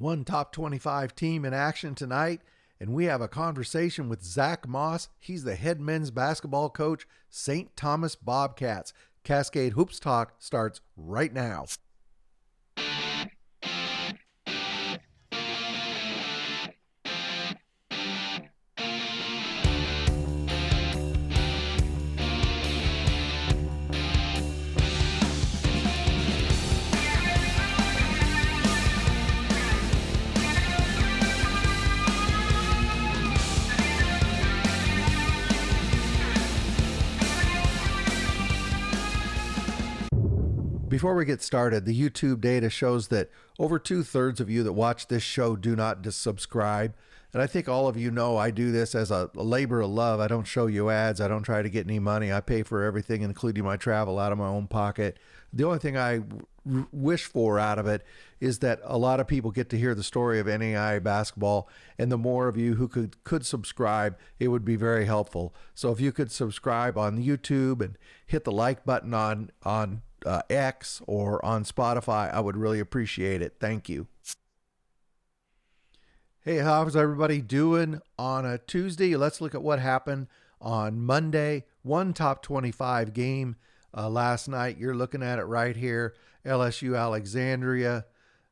One top 25 team in action tonight, and we have a conversation with Zach Moss. He's the head men's basketball coach, St. Thomas Bobcats. Cascade Hoops Talk starts right now. Before we get started, the YouTube data shows that over 2/3 of you that watch this show do not subscribe. And I think all of you know I do this as a labor of love. I don't show you ads. I don't try to get any money. I pay for everything, including my travel, out of my own pocket. The only thing I wish for out of it is that a lot of people get to hear the story of NAIA basketball, and the more of you who could subscribe, it would be very helpful. So if you could subscribe on YouTube and hit the like button on X or on Spotify, I would really appreciate it. Thank you. Hey, how's everybody doing on a Tuesday? Let's look at what happened on Monday. One top 25 game last night. You're looking at it right here. LSU Alexandria.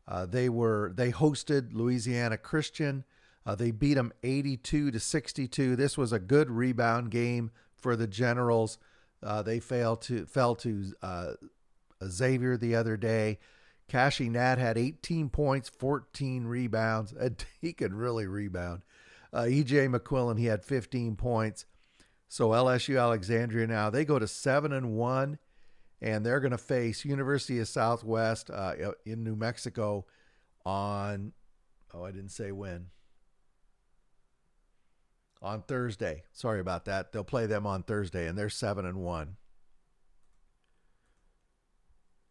They hosted Louisiana Christian. They beat them 82-62. This was a good rebound game for the Generals. They fell to Xavier the other day. Cashy Nat had 18 points, 14 rebounds. He can really rebound. EJ McQuillan, he had 15 points. So LSU Alexandria now, they go to 7-1, and they're going to face University of Southwest in New Mexico on, I didn't say when. On Thursday. Sorry about that. They'll play them on Thursday, and they're 7-1.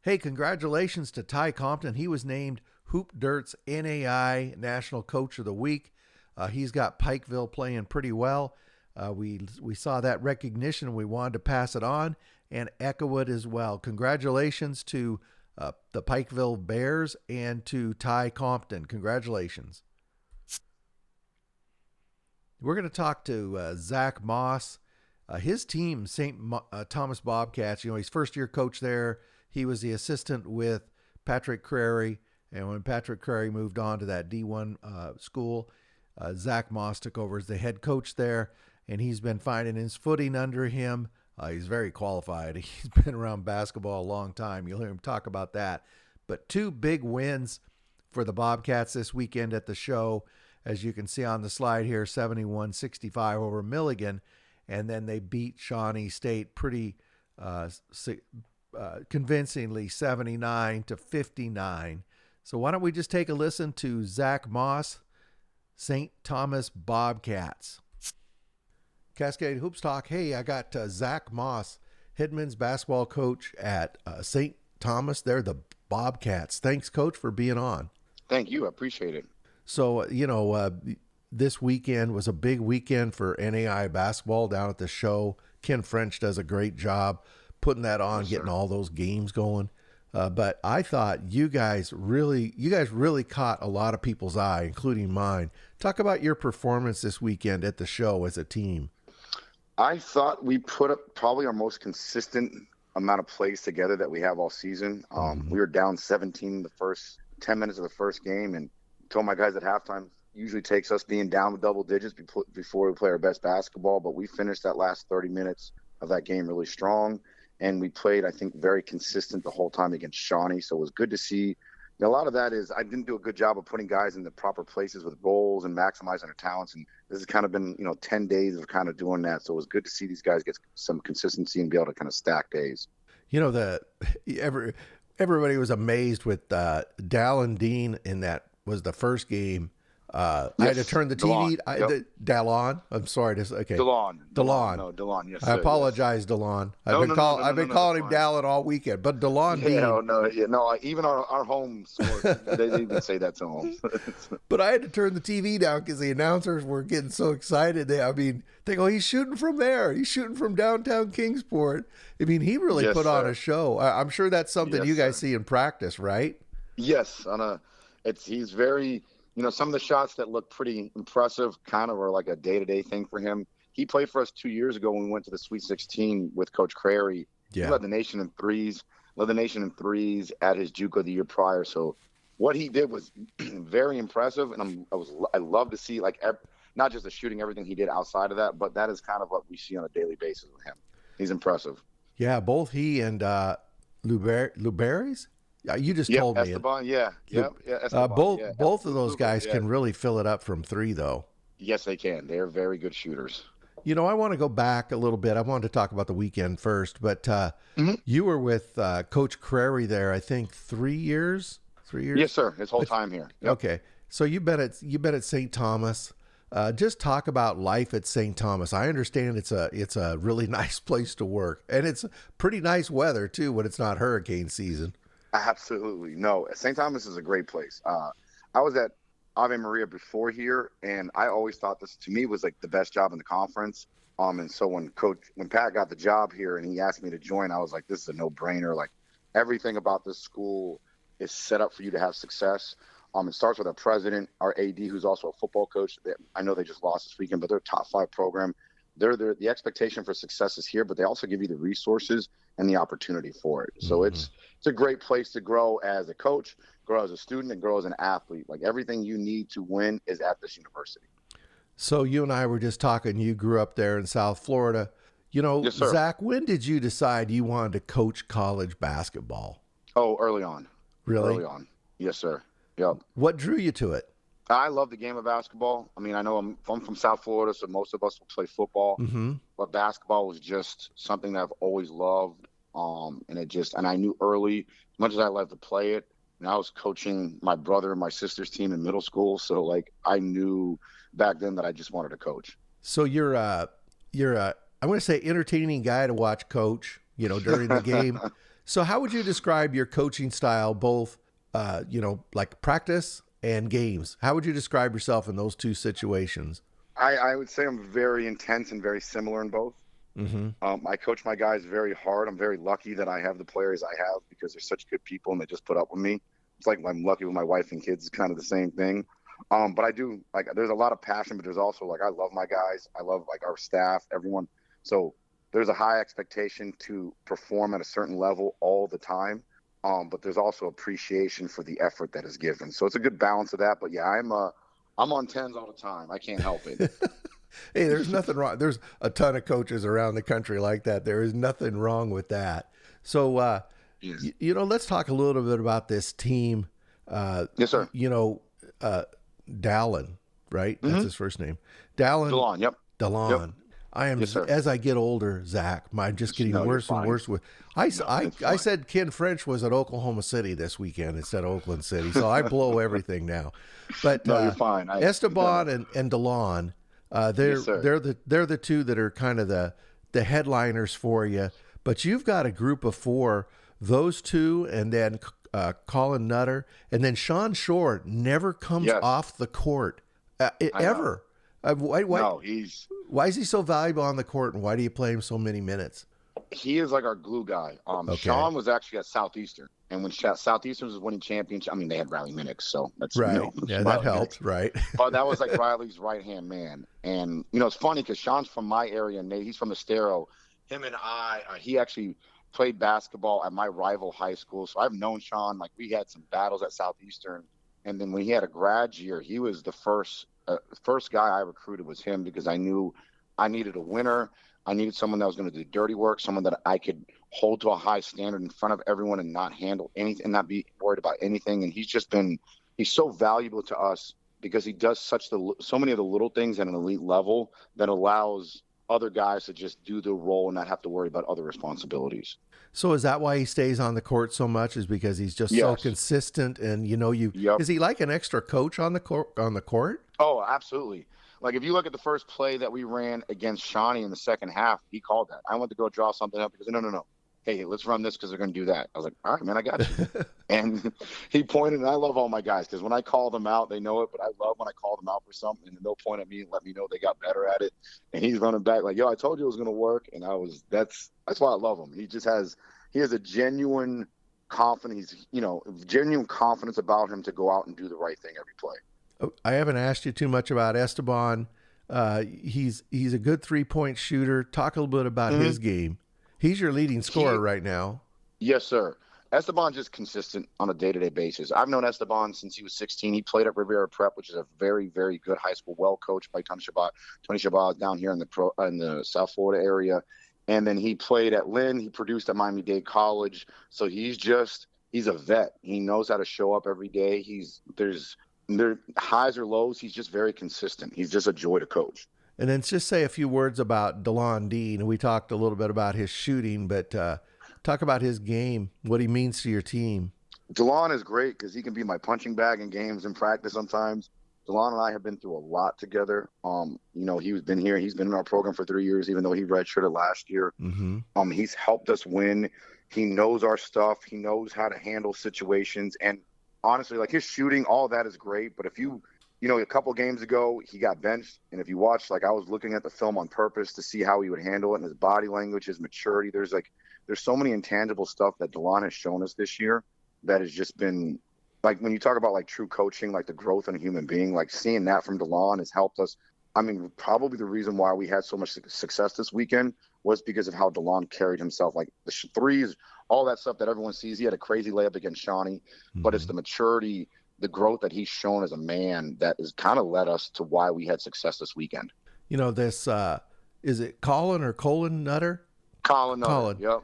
Hey, congratulations to Ty Compton. He was named Hoop Dirt's NAIA National Coach of the Week. He's got Pikeville playing pretty well. We saw that recognition, and we wanted to pass it on, and echo it as well. Congratulations to the Pikeville Bears and to Ty Compton. Congratulations. We're going to talk to Zach Moss. His team, St. Thomas Bobcats, he's first-year coach there. He was the assistant with Patrick Crary, and when Patrick Crary moved on to that D1 school, Zach Moss took over as the head coach there, and he's been finding his footing under him. He's very qualified. He's been around basketball a long time. You'll hear him talk about that. But two big wins for the Bobcats this weekend at the show. As you can see on the slide here, 71-65 over Milligan, and then they beat Shawnee State pretty convincingly, 79-59. So why don't we just take a listen to Zach Moss, St. Thomas Bobcats. Cascade Hoops Talk. Hey, I got Zach Moss, head men's basketball coach at St. Thomas. They're the Bobcats. Thanks, Coach, for being on. Thank you. I appreciate it. So, this weekend was a big weekend for NAIA basketball down at the show. Ken French does a great job putting that on, getting all those games going. But I thought you guys really caught a lot of people's eye, including mine. Talk about your performance this weekend at the show as a team. I thought we put up probably our most consistent amount of plays together that we have all season. We were down 17 the first 10 minutes of the first game, and told my guys at halftime, usually takes us being down with double digits before we play our best basketball. But we finished that last 30 minutes of that game really strong. And we played, I think, very consistent the whole time against Shawnee. So it was good to see. And a lot of that is I didn't do a good job of putting guys in the proper places with roles and maximizing their talents. And this has kind of been, 10 days of kind of doing that. So it was good to see these guys get some consistency and be able to kind of stack days. Everybody was amazed with Dallin Dean in that was the first game. I had to turn the TV. Dallon. I'm sorry. Delon. No, Delon. Yes. I apologize, Delon. I've been calling him Dallon all weekend, but Delon Dean. No. Even our home sports, they even say that to him. But I had to turn the TV down because the announcers were getting so excited. They go, he's shooting from there. He's shooting from downtown Kingsport. I mean, he really put on a show. I'm sure that's something you guys see in practice, right? Yes, He's very, some of the shots that look pretty impressive kind of are like a day-to-day thing for him. He played for us 2 years ago when we went to the Sweet 16 with Coach Crary. He Yeah. led the nation in threes at his JUCO the year prior. So what he did was very impressive, and I love to see not just the shooting, everything he did outside of that, but that is kind of what we see on a daily basis with him. He's impressive. Yeah, both he and Luberis. You just Yep, told me it. Esteban. Yeah, yep, yeah. Esteban. Both of those guys yeah. can really fill it up from three, though. Yes, they can. They're very good shooters. I want to go back a little bit. I wanted to talk about the weekend first, but Mm-hmm. you were with Coach Crary there, I think, 3 years. 3 years. Yes, sir. His whole time here. Yep. Okay, so you've been at St. Thomas. Just talk about life at St. Thomas. I understand it's a really nice place to work, and it's pretty nice weather too when it's not hurricane season. Absolutely. No, St. Thomas is a great place. I was at Ave Maria before here, and I always thought this to me was like the best job in the conference. And so when Pat got the job here and he asked me to join, I was like, this is a no-brainer. Like everything about this school is set up for you to have success. It starts with our president, our AD, who's also a football coach. I know they just lost this weekend, but they're a top 5 program. The expectation for success is here, but they also give you the resources and the opportunity for it. So it's a great place to grow as a coach, grow as a student, and grow as an athlete. Like everything you need to win is at this university. So you and I were just talking. You grew up there in South Florida. Yes, sir. Zach, when did you decide you wanted to coach college basketball? Oh, early on. Really? Early on. Yes, sir. Yep. What drew you to it? I love the game of basketball. I mean, I know I'm from South Florida, so most of us will play football. Mm-hmm. But basketball was just something that I've always loved. And I knew early, as much as I loved to play it, and I was coaching my brother and my sister's team in middle school. So like I knew back then that I just wanted to coach. So you're I'm going to say entertaining guy to watch coach, during the game. So how would you describe your coaching style, both, like practice and games? How would you describe yourself in those two situations? I would say I'm very intense and very similar in both. Mm-hmm. I coach my guys very hard. I'm very lucky that I have the players I have because they're such good people and they just put up with me. It's like I'm lucky with my wife and kids. It's kind of the same thing. But I do there's a lot of passion, but there's also I love my guys. I love our staff, everyone. So there's a high expectation to perform at a certain level all the time. But there's also appreciation for the effort that is given. So it's a good balance of that. But yeah, I'm on 10s all the time. I can't help it. Hey, there's nothing wrong. There's a ton of coaches around the country like that. There is nothing wrong with that. So, yes. Let's talk a little bit about this team. Yes, sir. Dallin, right? That's his first name. Dallin. Yep. Dallin. Yep. I am, Yes, as I get older, Zach, I'm just getting worse and worse with. I said Ken French was at Oklahoma City this weekend instead of Oakland City, so I blow everything now. But no, you're fine. Esteban and Dallin, they're the two that are kind of the headliners for you. But you've got a group of 4, those two, and then Colin Nutter, and then Sean Shore never comes off the court ever. Why is he so valuable on the court, and why do you play him so many minutes? He is like our glue guy. Okay. Sean was actually at Southeastern, and when Southeastern was winning championship, I mean, they had Riley Minix, so that's right. Yeah, that helped, right? But that was like Riley's right-hand man. And, it's funny because Sean's from my area, and he's from Estero. Him and he actually played basketball at my rival high school. So I've known Sean. Like, we had some battles at Southeastern. And then when he had a grad year, he was the first guy I recruited was him because I knew I needed a winner. I needed someone that was going to do dirty work, someone that I could hold to a high standard in front of everyone and not handle anything and not be worried about anything. And he's so valuable to us because he does so many of the little things at an elite level that allows other guys to just do the role and not have to worry about other responsibilities. So is that why he stays on the court so much? Is because he's just so consistent and is he like an extra coach on the court? Oh, absolutely. Like if you look at the first play that we ran against Shawnee in the second half, he called that. I went to go draw something up because no. Hey, let's run this because they're going to do that. I was like, all right, man, I got you. And he pointed, and I love all my guys because when I call them out, they know it, but I love when I call them out for something, and they'll point at me and let me know they got better at it. And he's running back like, yo, I told you it was going to work. And that's why I love him. He has a genuine confident. He's, genuine confidence about him to go out and do the right thing every play. I haven't asked you too much about Esteban. He's a good 3-point shooter. Talk a little bit about his game. He's your leading scorer right now. Yes, sir. Esteban's just consistent on a day-to-day basis. I've known Esteban since he was 16. He played at Riviera Prep, which is a very, very good high school, well coached by Tony Shabbat down here in the South Florida area. And then he played at Lynn. He produced at Miami-Dade College. So he's a vet. He knows how to show up every day. There's highs or lows. He's just very consistent. He's just a joy to coach. And then just say a few words about DeLon Dean. We talked a little bit about his shooting, but talk about his game, what he means to your team. DeLon is great because he can be my punching bag in games and practice sometimes. DeLon and I have been through a lot together. He's been here. He's been in our program for 3 years, even though he redshirted last year. Mm-hmm. He's helped us win. He knows our stuff. He knows how to handle situations. And honestly, like his shooting, all that is great. But if a couple games ago, he got benched. And if you watch, like I was looking at the film on purpose to see how he would handle it and his body language, his maturity. There's so many intangible stuff that DeLon has shown us this year that has just been like, when you talk about like true coaching, like the growth in a human being, like seeing that from DeLon has helped us. I mean, probably the reason why we had so much success this weekend was because of how DeLon carried himself, like the threes, all that stuff that everyone sees. He had a crazy layup against Shawnee, but it's the maturity, the growth that he's shown as a man that has kind of led us to why we had success this weekend. This, is it Colin Nutter? Colin Nutter, yep.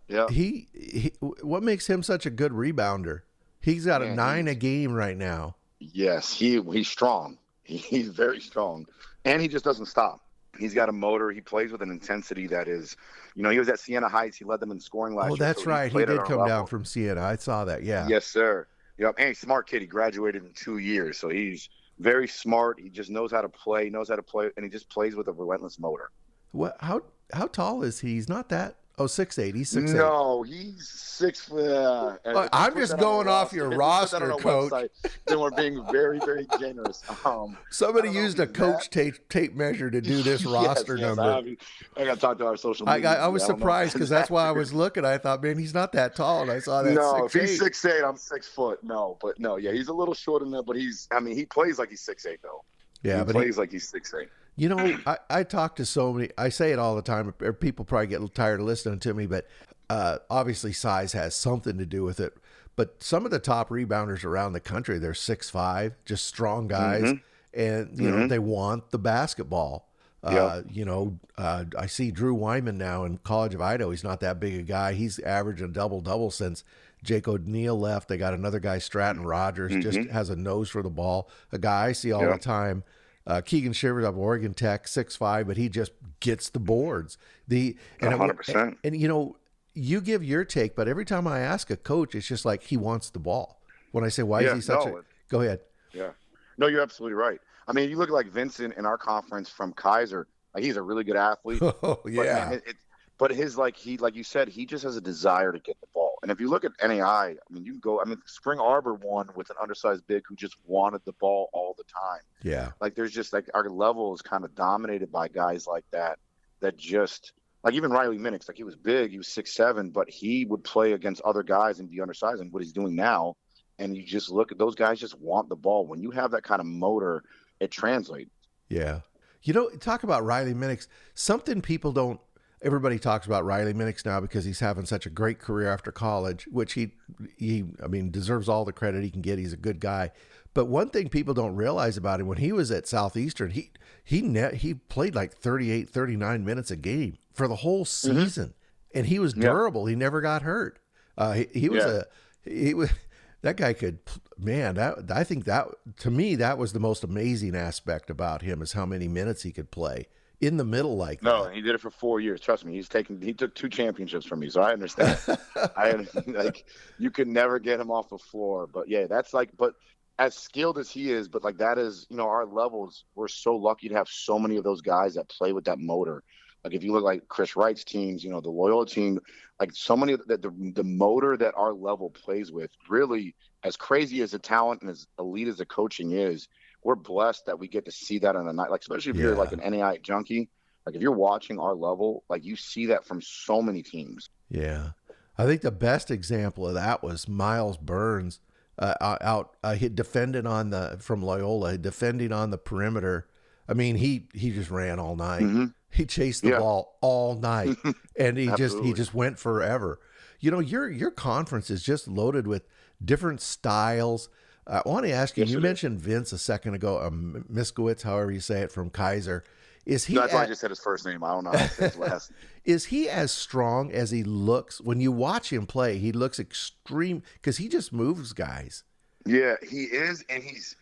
Yeah. He what makes him such a good rebounder? He's got a 9 a game right now. Yes, he's strong. He's very strong, and he just doesn't stop. He's got a motor. He plays with an intensity that is, he was at Siena Heights. He led them in scoring last year. Oh, that's right. He did come down from Siena. I saw that. Yeah. Yes, sir. Yep. And he's a smart kid. He graduated in 2 years, so he's very smart. He just knows how to play. And he just plays with a relentless motor. What? How tall is he? He's not that. Oh, 6'8". He's 6'8". No, he's 6 foot. I'm just going off your roster, Coach. Website, then we're being very, very generous. Somebody used a Coach tape measure to do this roster number. I got to talk to our social media. I was surprised because that's why I was looking. I thought, man, he's not that tall, and I saw that. No, if he's 6'8", I'm 6 foot. No, he's a little shorter than that, but he plays like he's 6'8", though. Yeah, he plays like he's 6'8". I talk to so many, I say it all the time, people probably get tired of listening to me, but obviously size has something to do with it. But some of the top rebounders around the country, they're 6'5", just strong guys, and they want the basketball. I see Drew Wyman now in College of Idaho. He's not that big a guy. He's averaging a double-double since Jake O'Neal left. They got another guy, Stratton Rogers, just has a nose for the ball. A guy I see all the time. Keegan Shivers of Oregon Tech, 6'5", but he just gets the boards. 100%. And you give your take, but every time I ask a coach, it's just like he wants the ball. When I say, why is he such a... Go ahead. Yeah. No, you're absolutely right. I mean, you look at like Vincent in our conference from Kaiser, like he's a really good athlete. Oh, yeah. But his, like you said, he just has a desire to get the ball. And if you look at NAIA, Spring Arbor won with an undersized big who just wanted the ball all the time. Yeah. Like there's just like our level is kind of dominated by guys like that just like even Riley Minix, like he was big, he was 6'7", but he would play against other guys and be undersized, and what he's doing now. And you just look at those guys just want the ball. When you have that kind of motor, it translates. Yeah. Talk about Riley Minix. Something people don't. Everybody talks about Riley Minix now because he's having such a great career after college, which he deserves all the credit he can get. He's a good guy. But one thing people don't realize about him, when he was at Southeastern, he played like 38, 39 minutes a game for the whole season. And he was durable. He never got hurt. He was that guy could, man, I think that, to me, that was the most amazing aspect about him, is how many minutes he could play in the middle like that. No, he did it for 4 years. Trust me, he took 2 championships from me, so I understand. You could never get him off the floor. But yeah, but as skilled as he is, but like that is, our levels, we're so lucky to have so many of those guys that play with that motor. Like if you look like Chris Wright's teams, the Loyola team, like so many of the motor that our level plays with, really, as crazy as the talent and as elite as the coaching is, we're blessed that we get to see that on a night, like especially if you're like an NAIA junkie, like if you're watching our level, like you see that from so many teams. Yeah. I think the best example of that was Miles Burns he defended on the from Loyola, defending on the perimeter. I mean, he just ran all night. Hmm. He chased the Yeah, ball all night, and he absolutely. just went forever. You know, your conference is just loaded with different styles. I want to ask you. Yes, You it is. mentioned Vince a second ago, Miskowitz, however you say it, from Kaiser. Is No, he that's why I at just said his first name. I don't know how to say his last. is he as strong as he looks? When you watch him play, he looks extreme because he just moves guys. Yeah, he is, and he's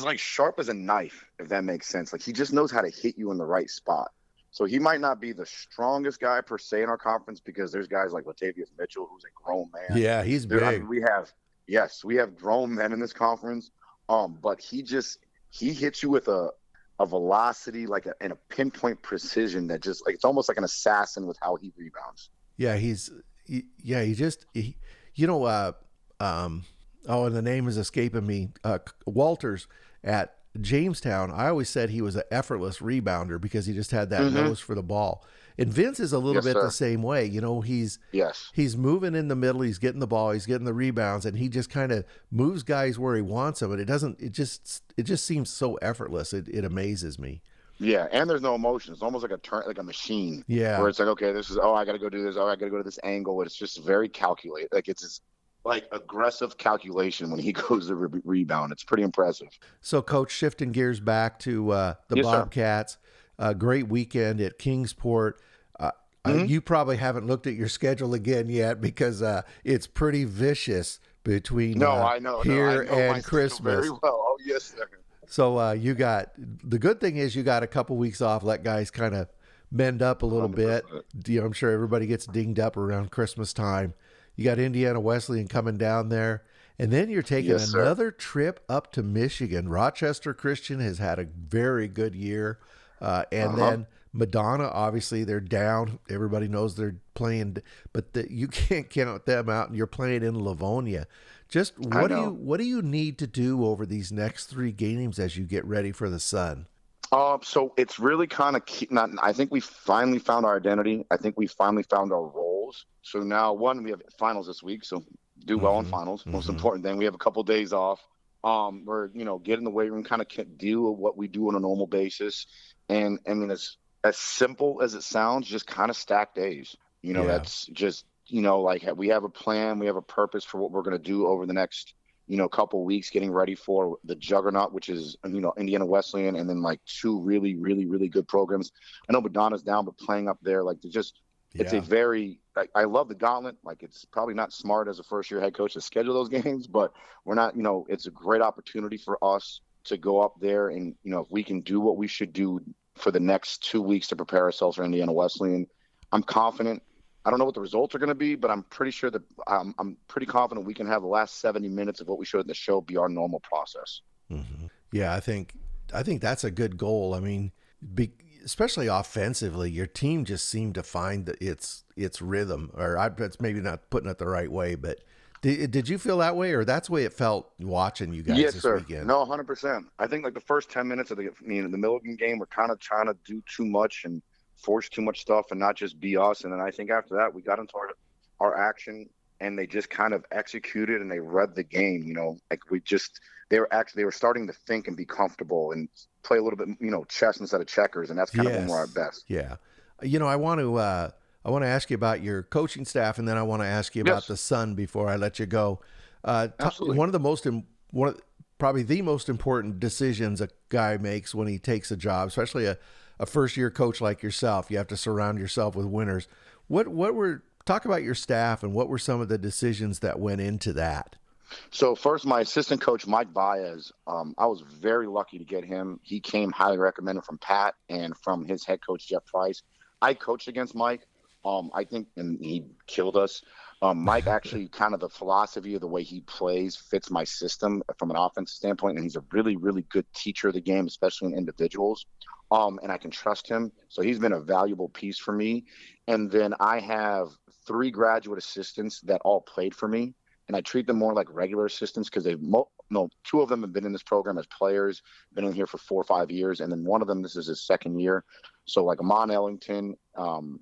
like sharp as a knife, if that makes sense. Like he just knows how to hit you in the right spot. So he might not be the strongest guy per se in our conference because there's guys like Latavius Mitchell, who's a grown man. Yeah, he's There, I big. mean, we have grown men in this conference. But he hits you with a velocity and a pinpoint precision that just like it's almost like an assassin with how he rebounds. Yeah, he just you know oh, and the name is escaping me. Walters at Jamestown. I always said he was an effortless rebounder because he just had that Hmm. nose for the ball. And Vince is a little Yes, bit the sir. same way. You know, Yes. he's moving in the middle, he's getting the ball, he's getting the rebounds, and he just kind of moves guys where he wants them. And it just seems so effortless. It amazes me. Yeah, and there's no emotion. It's almost like like a machine Yeah. where it's like, okay, this is I got to go do this. Oh, I got to go to this angle. It's just very calculated. Like it's just like aggressive calculation when he goes to rebound. It's pretty impressive. So, Coach, shifting gears back to the Yes, sir. Bobcats, a great weekend at Kingsport. Hmm. You probably haven't looked at your schedule again yet because it's pretty vicious between No, I know. No, I here know my and schedule very Christmas. well. Oh, yes, sir. So you got the good thing is you got a couple weeks off, let guys kind of bend up a little bit. 100%. You know, I'm sure everybody gets dinged up around Christmas time. You got Indiana Wesleyan coming down there. And then you're taking Yes, sir. another trip up to Michigan. Rochester Christian has had a very good year. And Uh-huh. then Madonna, obviously, they're down. Everybody knows they're playing, but you can't count them out. And you're playing in Livonia. Just I know. what do you need to do over these next three games as you get ready for the Sun? So it's really kind of not. I think we finally found our identity. I think we finally found our roles. So now, one, we have finals this week, so do well in Mm-hmm. finals. Most Mm-hmm. important thing, we have a couple days off. We're get in the weight room, kind of deal with what we do on a normal basis, and I mean, it's as simple as it sounds, just kind of stack days. Yeah. That's just like we have a plan, we have a purpose for what we're going to do over the next couple weeks, getting ready for the juggernaut, which is Indiana Wesleyan, and then like two really, really, really good programs. I know Madonna's down, but playing up there, like it's a Yeah. very I love the gauntlet. Like it's probably not smart as a first year head coach to schedule those games, but we're not. It's a great opportunity for us to go up there and if we can do what we should do for the next 2 weeks to prepare ourselves for Indiana Wesleyan, I'm confident. I don't know what the results are going to be, but I'm pretty sure that I'm pretty confident we can have the last 70 minutes of what we showed in the show be our normal process. Mm-hmm. Yeah, I think that's a good goal. I mean, especially offensively, your team just seemed to find its rhythm. That's maybe not putting it the right way, but did you feel that way, or that's the way it felt watching you guys Yes, this sir. weekend? No, 100%. I think like the first 10 minutes of the Milligan game, we're kind of trying to do too much and force too much stuff and not just be us. And then I think after that, we got into our action and they just kind of executed and they read the game. Like they were starting to think and be comfortable and play a little bit, chess instead of checkers. And that's kind of when we're at Yes. best. Yeah. I want to ask you about your coaching staff, and then I want to ask you about Yes, the Sun before I let you go. absolutely. One of the probably the most important decisions a guy makes when he takes a job, especially a first year coach like yourself, you have to surround yourself with winners. Talk about your staff and what were some of the decisions that went into that? So first, my assistant coach, Mike Baez, I was very lucky to get him. He came highly recommended from Pat and from his head coach, Jeff Price. I coached against Mike, I think, and he killed us. Mike actually kind of the philosophy of the way he plays fits my system from an offensive standpoint, and he's a really, really good teacher of the game, especially in individuals. And I can trust him. So he's been a valuable piece for me. And then I have 3 graduate assistants that all played for me. and I treat them more like regular assistants because no, two of them have been in this program as players, been in here for 4 or 5 years, and then one of them, this is his second year. So like Amon Ellington,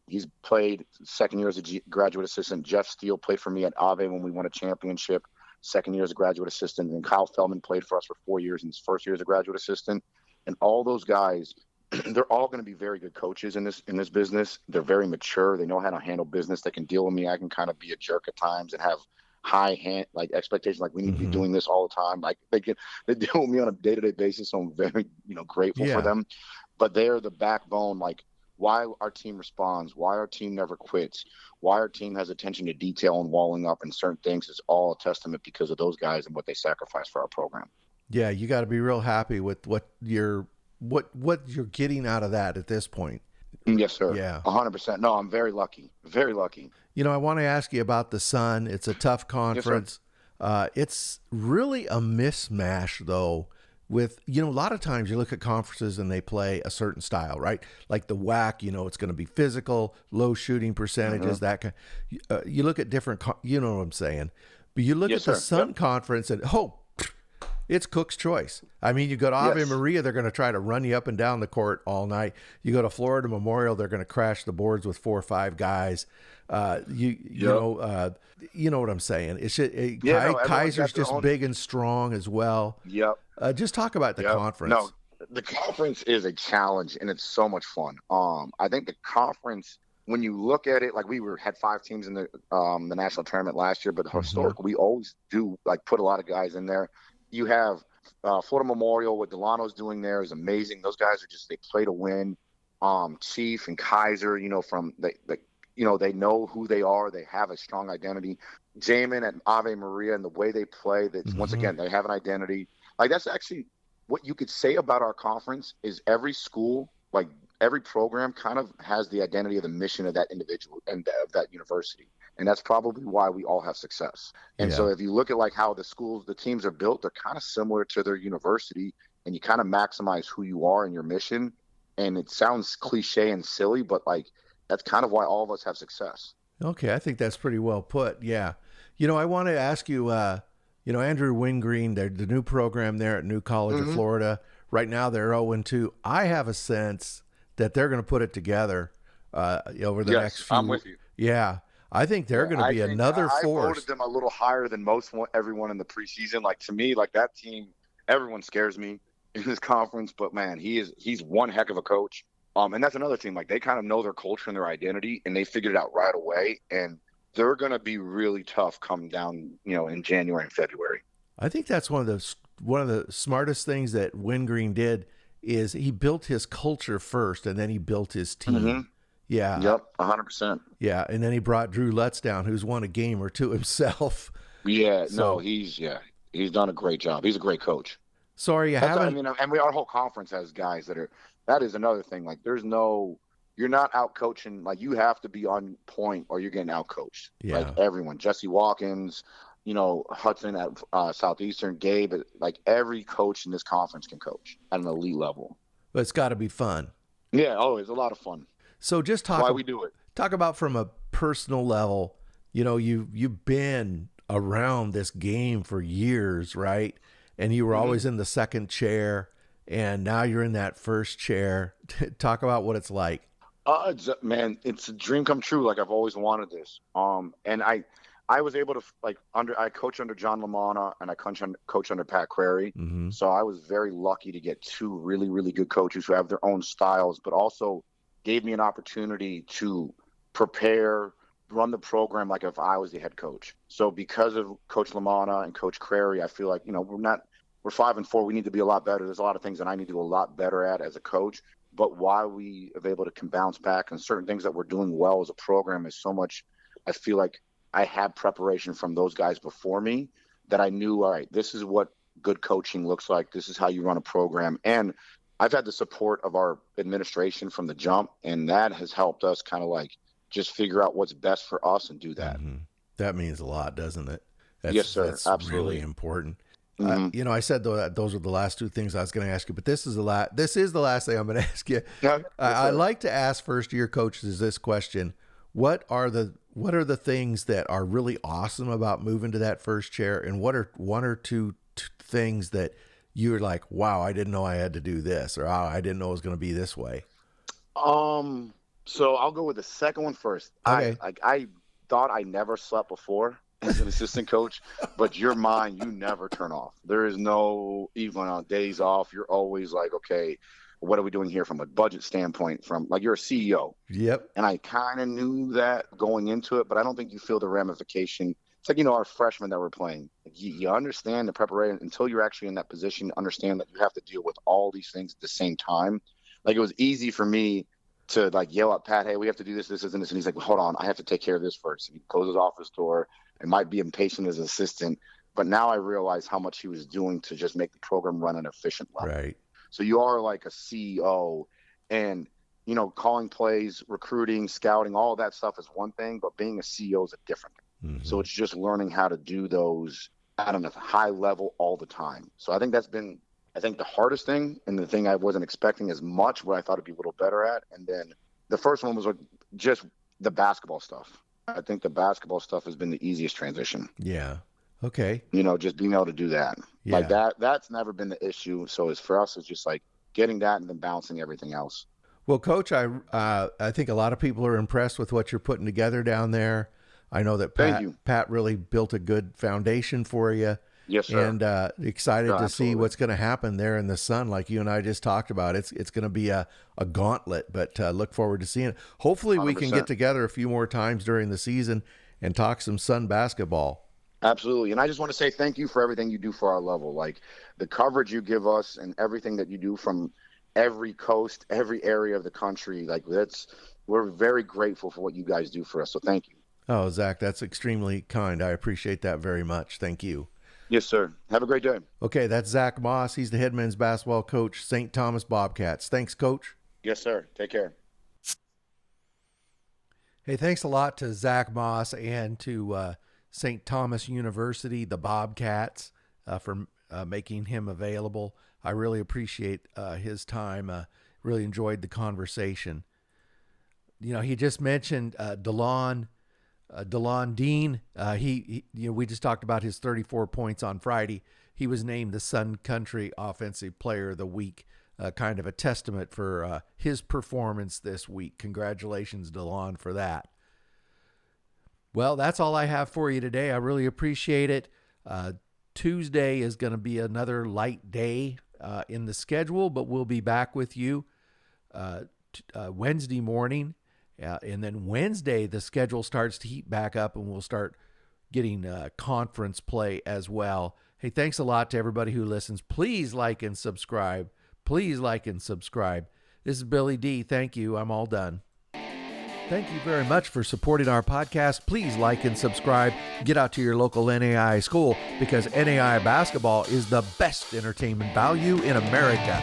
he's played second year as a graduate assistant. Jeff Steele played for me at Ave when we won a championship, second year as a graduate assistant. And Kyle Feldman played for us for 4 years in his first year as a graduate assistant. And all those guys, they're all going to be very good coaches in this business. They're very mature. They know how to handle business. They can deal with me. I can kind of be a jerk at times and have high expectations, like we need to be doing this all the time. Like they deal with me on a day-to-day basis, so I'm very grateful for them. But they're the backbone, like why our team responds, why our team never quits, why our team has attention to detail and walling up and certain things is all a testament because of those guys and what they sacrifice for our program. Yeah, you got to be real happy with what you're getting out of that at this point. Yes, sir. Yeah. 100%. No, I'm very lucky. Very lucky. I want to ask you about the Sun. It's a tough conference. Yes, it's really a mismatch, though, with, a lot of times you look at conferences and they play a certain style, right? Like the WAC, it's going to be physical, low shooting percentages, that kind. You look at different, you know what I'm saying? But you look at the Sun Conference and, it's Cook's choice. I mean, you go to Ave Maria, they're going to try to run you up and down the court all night. You go to Florida Memorial, they're going to crash the boards with 4 or 5 guys. You know what I'm saying? It's just, Kaiser's just big and strong as well. Yep. Just talk about the conference. No, the conference is a challenge and it's so much fun. I think the conference, when you look at it, like had 5 teams in the national tournament last year, but historically we always do put a lot of guys in there. You have Florida Memorial, what Delano's doing there is amazing. Those guys they play to win. Chief and Kaiser, they know who they are. They have a strong identity. Jamin and Ave Maria and the way they play, once again, they have an identity. That's actually what you could say about our conference is every school, every program kind of has the identity of the mission of that individual and of that university. And that's probably why we all have success. And so if you look at how the teams are built, they're kind of similar to their university, and you kind of maximize who you are and your mission. And it sounds cliche and silly, but that's kind of why all of us have success. Okay. I think that's pretty well put. Yeah. I want to ask you, Andrew Wingreen, the new program there at New College of Florida, right now they're 0-2. I have a sense that they're going to put it together over the next few. I'm with you. Yeah. I think they're going to be another force. I voted them a little higher than everyone in the preseason. To me, that team, everyone scares me in this conference. But man, he's one heck of a coach. And that's another thing. They kind of know their culture and their identity, and they figured it out right away. And they're going to be really tough come down, in January and February. I think that's one of the smartest things that Wingreen did is he built his culture first, and then he built his team. Mm-hmm. Yeah. Yep. 100%. Yeah. And then he brought Drew Lutz down, who's won a game or two himself. Yeah. So, he's done a great job. He's a great coach. Sorry, our whole conference has guys that is another thing. You're not out coaching. You have to be on point or you're getting out coached. Yeah. Everyone, Jesse Watkins, Hudson at Southeastern, Gabe, every coach in this conference can coach at an elite level. But it's got to be fun. Yeah. Oh, it's a lot of fun. So just why we do it. Talk about from a personal level, you've been around this game for years, right? And you were always in the second chair, and now you're in that first chair. Talk about what it's like. It's a dream come true. I've always wanted this. And I was able to I coach under John LaManna and I coach under Pat Crary. Mm-hmm. So I was very lucky to get 2 really, really good coaches who have their own styles, but also gave me an opportunity to prepare, run the program if I was the head coach. So because of Coach LaManna and Coach Crary, I feel we're 5-4. We need to be a lot better. There's a lot of things that I need to do a lot better at as a coach. But why we are able to bounce back and certain things that we're doing well as a program is so much. I feel like I had preparation from those guys before me that I knew, all right, this is what good coaching looks like. This is how you run a program. And I've had the support of our administration from the jump, and that has helped us kind of just figure out what's best for us and do that. Mm-hmm. That means a lot, doesn't it? Yes, sir. That's absolutely really important. Mm-hmm. I said those were the last 2 things I was going to ask you, but this is the last thing I'm going to ask you. Yeah, I like to ask first-year coaches this question: what are the things that are really awesome about moving to that first chair, and what are one or two things that you're like, wow, I didn't know I had to do this, or oh, I didn't know it was going to be this way? So I'll go with the second one first. Okay. I thought I never slept before as an assistant coach, but your mind, you never turn off. There is no, even on days off, you're always like, okay, what are we doing here from a budget standpoint? From like, you're a CEO. Yep. And I kind of knew that going into it, but I don't think you feel the ramification. It's like, our freshmen that we're playing. You understand the preparation until you're actually in that position, understand that you have to deal with all these things at the same time. Like, it was easy for me to like yell at Pat, hey, we have to do this, this, and this. And he's like, well, hold on, I have to take care of this first. And he closes his office door. I might be impatient as an assistant, but now I realize how much he was doing to just make the program run an efficient level. Right. So you are like a CEO, and, calling plays, recruiting, scouting, all of that stuff is one thing, but being a CEO is a different thing. Mm-hmm. So it's just learning how to do those at a high level all the time. So I think that's been, the hardest thing, and the thing I wasn't expecting as much, what I thought I'd be a little better at. And then the first one was like just the basketball stuff. I think the basketball stuff has been the easiest transition. Yeah. Okay. Just being able to do that. Yeah. Like that's never been the issue. So it's for us, it's just like getting that and then balancing everything else. Well, Coach, I think a lot of people are impressed with what you're putting together down there. I know that Pat really built a good foundation for you. Yes, sir. And excited to see what's going to happen there in the sun, like you and I just talked about. It's going to be a gauntlet, but look forward to seeing it. Hopefully 100%. We can get together a few more times during the season and talk some Sun basketball. Absolutely. And I just want to say thank you for everything you do for our level. Like the coverage you give us and everything that you do from every coast, every area of the country. Like we're very grateful for what you guys do for us. So thank you. Oh, Zach, that's extremely kind. I appreciate that very much. Thank you. Yes, sir. Have a great day. Okay, that's Zach Moss. He's the head men's basketball coach, St. Thomas Bobcats. Thanks, Coach. Yes, sir. Take care. Hey, thanks a lot to Zach Moss and to St. Thomas University, the Bobcats, for making him available. I really appreciate his time. Really enjoyed the conversation. He just mentioned DeLon Dean. We just talked about his 34 points on Friday. He was named the Sun Country Offensive Player of the Week. Kind of a testament for his performance this week. Congratulations, DeLon, for that. Well, that's all I have for you today. I really appreciate it. Tuesday is going to be another light day in the schedule, but we'll be back with you Wednesday morning. And then Wednesday, the schedule starts to heat back up, and we'll start getting conference play as well. Hey, thanks a lot to everybody who listens. Please like and subscribe. Please like and subscribe. This is Billy D. Thank you. I'm all done. Thank you very much for supporting our podcast. Please like and subscribe. Get out to your local NAIA school, because NAIA basketball is the best entertainment value in America.